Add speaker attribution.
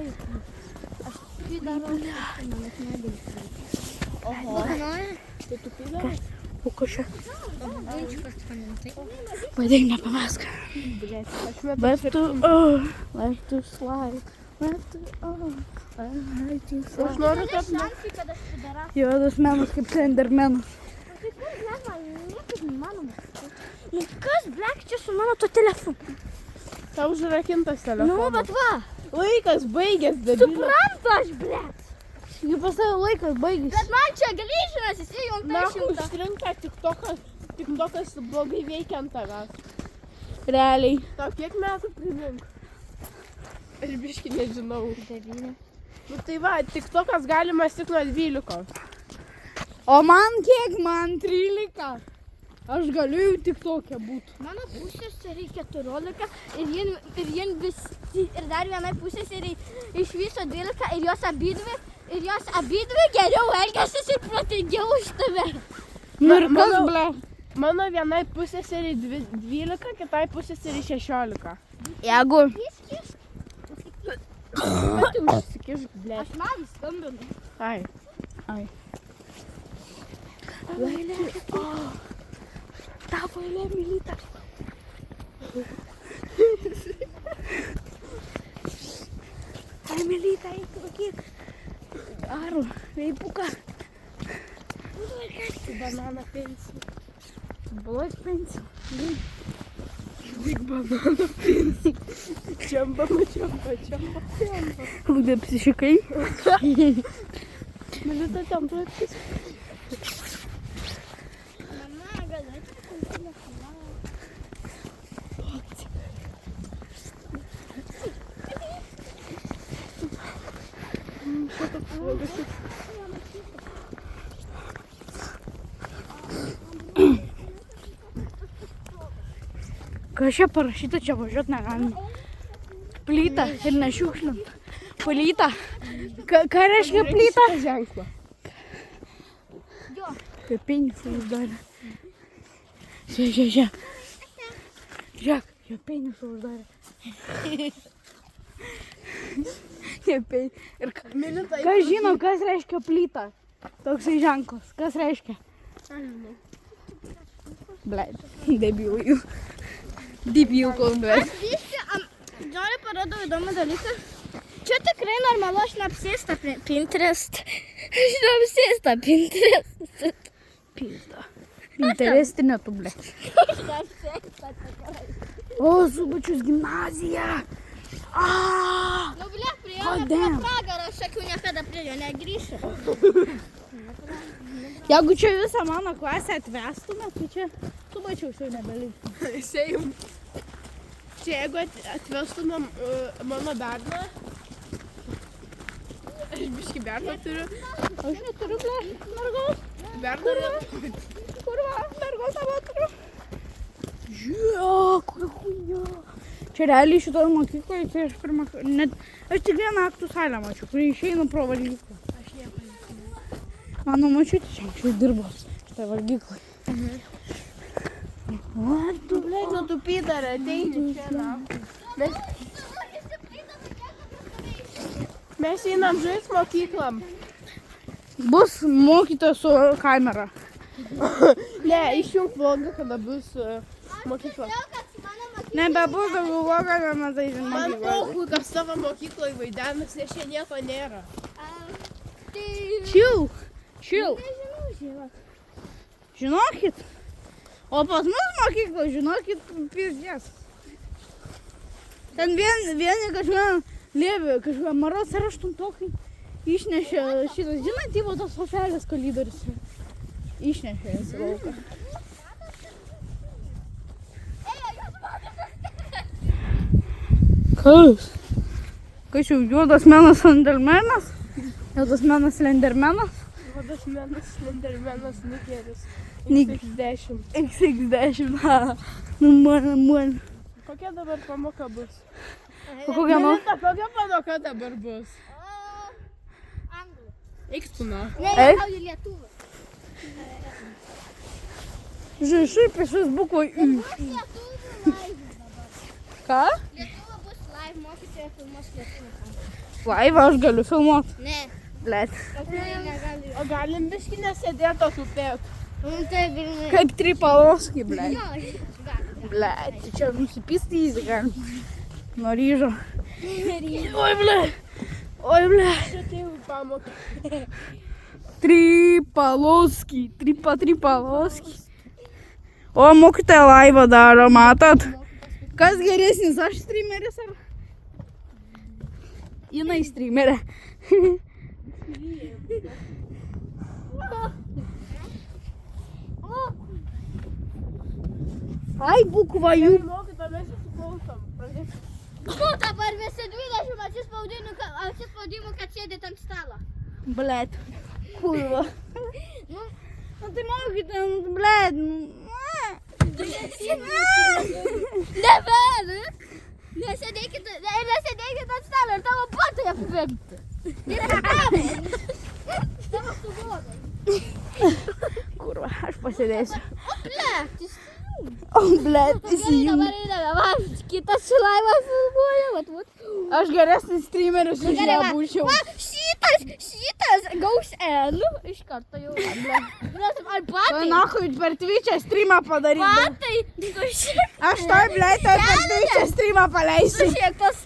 Speaker 1: Aš tai darau, manęs nebelikti.
Speaker 2: Oho. Tai tu pydavai?
Speaker 3: O ko čia?
Speaker 1: Ginčiukas pamintai.
Speaker 3: Padėk nepamesk.
Speaker 2: Blėt, aš
Speaker 3: Left to left to slide. Left to right to
Speaker 2: Aš
Speaker 3: slide.
Speaker 2: noriu kad...
Speaker 1: Šansai, kad aš padarau.
Speaker 3: Juodas menas kaip Slendermenas.
Speaker 1: Tai kur, blėt, man niekaip nemanoma. Nu kas, blėt, čia su mano to telefonu?
Speaker 2: Tau užrakintas telefonas.
Speaker 1: Nu, bet va.
Speaker 2: Laikas baigės, debilė.
Speaker 1: Suprantu aš, blėt.
Speaker 3: Jau pas tave laikas baigėsi.
Speaker 1: Bet man čia grįžinas, jis jau
Speaker 2: Na,
Speaker 1: išjungta.
Speaker 2: užtrinka tiktokas blogai veikia ant tavęs.
Speaker 3: Realiai.
Speaker 2: Tau kiek metų primink? Aš biški nežinau.
Speaker 1: 9.
Speaker 2: Nu tai va, tiktokas galimas tik nuo 12.
Speaker 3: O man kiek? Man 13. Aš galiu jau tik tokia būti.
Speaker 1: Mano pusseserei 14 ir jien visi, ir dar vienai pusseseriai iš viso 12 ir jos abidvi geriau elgiasi ir protingiau už tave.
Speaker 3: Nu ir kas,
Speaker 2: Mano-
Speaker 3: ble?
Speaker 2: Mano vienai puseseriai 12, kitai puseseriai 16.
Speaker 3: Jeigu...
Speaker 2: Bet tu užsikišk, blė.
Speaker 1: Aš man skambinu.
Speaker 2: Ai.
Speaker 3: Tavo eilė, Milyta. Ai, Milyta, eik laikyk. Aro, veipuką.
Speaker 2: Banana pensija.
Speaker 3: Black pencil.
Speaker 2: Big banana pensija. Čiamba.
Speaker 3: Lūdė psišikai.
Speaker 2: Melita ten tu atkis.
Speaker 1: Mama, galėtų telefoną.
Speaker 3: Kas čia parašyta, čia važiuot negalima. Plyta ir nešiukšlint. Plyta. Ką reiškia plyta?
Speaker 2: Ženklą.
Speaker 3: Kaip penisą uždarė. Žiūrėk. Žiūrėk, jo penisą uždarė. Ir kas žino, kas reiškia plyta? Toksai ženklas. Kas reiškia? Bled, debilų. Debilų kalbės.
Speaker 1: Aš visgi, noriu parodau įdomų dalyką. Čia tikrai normalu, aš neapsėsta Pinterest. Aš neapsėsta Pinterest.
Speaker 3: Pizda. Interestinė tu, bled.
Speaker 1: Aš neapsėsta tikrai.
Speaker 3: O, Subačius gimnazija.
Speaker 1: Nu, blėt, prie
Speaker 3: God
Speaker 1: jo
Speaker 3: damn.
Speaker 1: pragaro, aš sakiau, niekada prie jo negrįšiu.
Speaker 3: Jeigu čia visą mano klasę atvestume, tai čia Subačiaus jau nebeliks.
Speaker 2: Sėjum. Čia jeigu atvestumėm mano berną. Aš biški berną turiu.
Speaker 3: Aš neturiu, bled, mergaus.
Speaker 2: Berną yra.
Speaker 3: Kurva, mergaus tavo turiu. Žiūrėk, kokia chuйня. Čia realiai šitoje mokykloje, tai aš pirmą, net, aš tik vieną aktų salę mačiau, kurį išeinu pro valgyklą.
Speaker 1: Aš nieko nežinau.
Speaker 3: Mano mačiutė čia anksčiau dirbo šitoje valgykloje. O, tu,
Speaker 2: Blėt, nu tu pydarė, ateini čia. Mes einam žaist mokyklam.
Speaker 3: bus mokytojas su kamera.
Speaker 2: Ne, išjunk vlogą, kada bus mokykla.
Speaker 3: Nebebus daugiau vlogą, nes tai
Speaker 2: Man
Speaker 3: žinoma.
Speaker 2: pohui, kad savo mokykloje vaidenas, nes čia nieko nėra.
Speaker 3: Chill.
Speaker 1: Nežinau, žinok.
Speaker 3: Žinokit. O pas mus mokykla, žinokit, pizdės. Ten vieni kažkokia lėvė, kažkokia maros ir aštuntokai išnešė šitas, žinot, tyvo tos sofelės koridorius. Išnešė jas į lauką. Kas? Kas jau juodas menas Slendermenas? Juodas menas Slendermenas?
Speaker 2: Vadas menas, Slendermenas, Nikeris.
Speaker 3: Nik-
Speaker 2: X10.
Speaker 3: X10, ha. Nu, man.
Speaker 2: Kokia dabar pamoka bus?
Speaker 3: O kokia nors?
Speaker 2: Melita, kokia pamoka dabar bus?
Speaker 1: Anglų.
Speaker 2: Eik tu na.
Speaker 1: Ne,
Speaker 3: Ei.
Speaker 1: juokauju lietuvių.
Speaker 3: Žiūrėk, iš bukvo I.
Speaker 1: Bus lietuvių live dabar.
Speaker 3: Ką?
Speaker 1: Lietuvių bus live, mokytoja filmuos lietuvių.
Speaker 3: Laiva, aš galiu filmuot.
Speaker 1: Ne.
Speaker 3: Blet.
Speaker 1: Negali.
Speaker 2: O galim biški nesėdėti atupėt.
Speaker 1: Taip, ir ne.
Speaker 3: Kaip Tripaloski, blet.
Speaker 1: Jo, gali.
Speaker 3: Blet, čia nusipisti jį galim. Nuo ryžo. Oi, blet. Oi, blet.
Speaker 2: Čia tėvų pamoką.
Speaker 3: Tripaloski. Tripaloski. O, mokytoja Laiva daro, matot? Kas geresnis, aš streameris ar? Jinai streamerė. Ai, bukvajų.
Speaker 2: Mokyta, mes jūsų klausom. Pradėsim.
Speaker 1: Nu, dabar visi 20 atsispaudimų, kad sėdėt ant stalo.
Speaker 3: Blet. Kurva. Nu tai mokytoja, blet.
Speaker 1: Neverk! Nesėdėkit ant stalo ir tavo batai apvemti. Ir reklama. Tavo suvodai.
Speaker 3: Kurva, aš pasėdėsiu.
Speaker 1: O, blet,
Speaker 3: O, blet,
Speaker 1: Gerai,
Speaker 3: įsijungi.
Speaker 1: dabar einame, va, kitas su Laiva filmuoja, vat.
Speaker 3: Aš geresnis streameris už ją būčiau.
Speaker 1: Va, šitas gaus N, iš karto jau, blet. Blet, ar batai?
Speaker 3: Nahui, per Twitch'ą streamą padaryti.
Speaker 1: Batai, tu šiek
Speaker 3: Aš toj, blet, per Twitch'ą streamą paleisiu.
Speaker 1: tiek tos